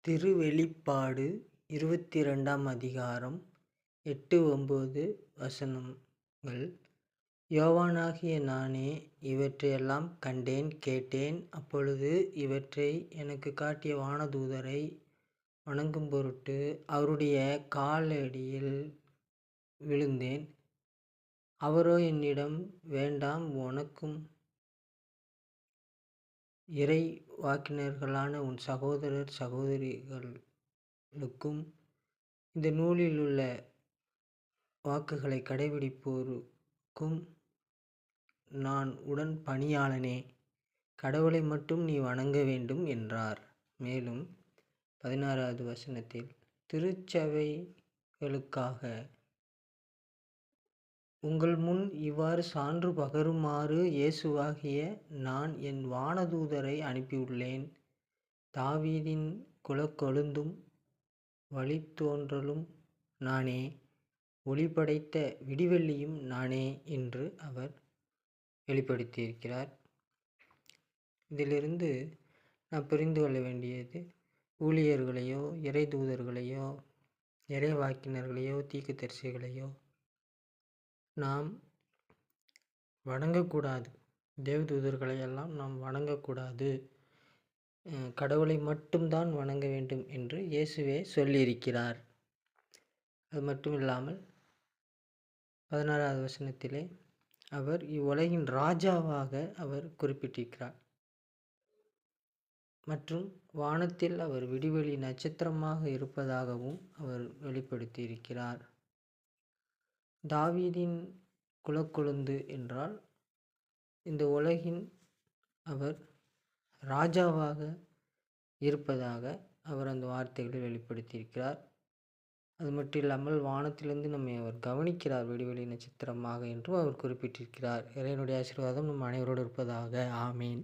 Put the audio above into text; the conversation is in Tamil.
திருவெளிப்பாடு 22ஆம் அதிகாரம் 8, 9 வசனங்கள். யோவானாகிய நானே இவற்றையெல்லாம் கண்டேன், கேட்டேன். அப்பொழுது இவற்றை எனக்குக் காட்டிய வானதூதரை வணங்கும் பொருட்டு அவருடைய காலடியில் விழுந்தேன். அவரோ என்னிடம், வேண்டாம், உனக்கும் இறைவாக்கினர்களான உன் சகோதரர் சகோதரிகளுக்கும் இந்த நூலிலுள்ள வாக்குகளை கடைப்பிடிப்போருக்கும் நான் உடன் பணியாளனே. கடவுளை மட்டும் நீ வணங்க வேண்டும் என்றார். மேலும் 16வது வசனத்தில், திருச்சபைகளுக்காக உங்கள் முன் இவ்வாறு சான்று பகருமாறு இயேசுவாகிய நான் என் வானதூதரை அனுப்பியுள்ளேன். தாவீதின் குலக்கொழுந்தும் வழித்தோன்றலும் நானே, ஒளி படைத்த விடிவெள்ளியும் நானே என்று அவர் வெளிப்படுத்தியிருக்கிறார். இதிலிருந்து நாம் புரிந்து கொள்ள வேண்டியது, ஊழியர்களையோ இறை தூதர்களையோ இறைவாக்கினர்களையோ தீர்க்கதரிசிகளையோ நாம் வணங்கக்கூடாது. தேவதூதர்களை எல்லாம் நாம் வணங்கக்கூடாது. கடவுளை மட்டும்தான் வணங்க வேண்டும் என்று இயேசுவே சொல்லியிருக்கிறார். அது மட்டும் இல்லாமல் 16வது வசனத்திலே அவர் இவ்வுலகின் ராஜாவாக அவர் குறிப்பிட்டிருக்கிறார். மற்றும் வானத்தில் அவர் விடிவெளி நட்சத்திரமாக இருப்பதாகவும் அவர் வெளிப்படுத்தியிருக்கிறார். தாவீதின் குலக்கொழுந்து என்றால் இந்த உலகின் அவர் ராஜாவாக இருப்பதாக அவர் அந்த வார்த்தைகளை வெளிப்படுத்தியிருக்கிறார். அது மட்டும் இல்லாமல் வானத்திலிருந்து நம்மை அவர் கவனிக்கிறார் விடிவெளி நட்சத்திரமாக என்றும் அவர் குறிப்பிட்டிருக்கிறார். இறைவனுடைய ஆசீர்வாதம் நம் அனைவரோடு இருப்பதாக. ஆமீன்.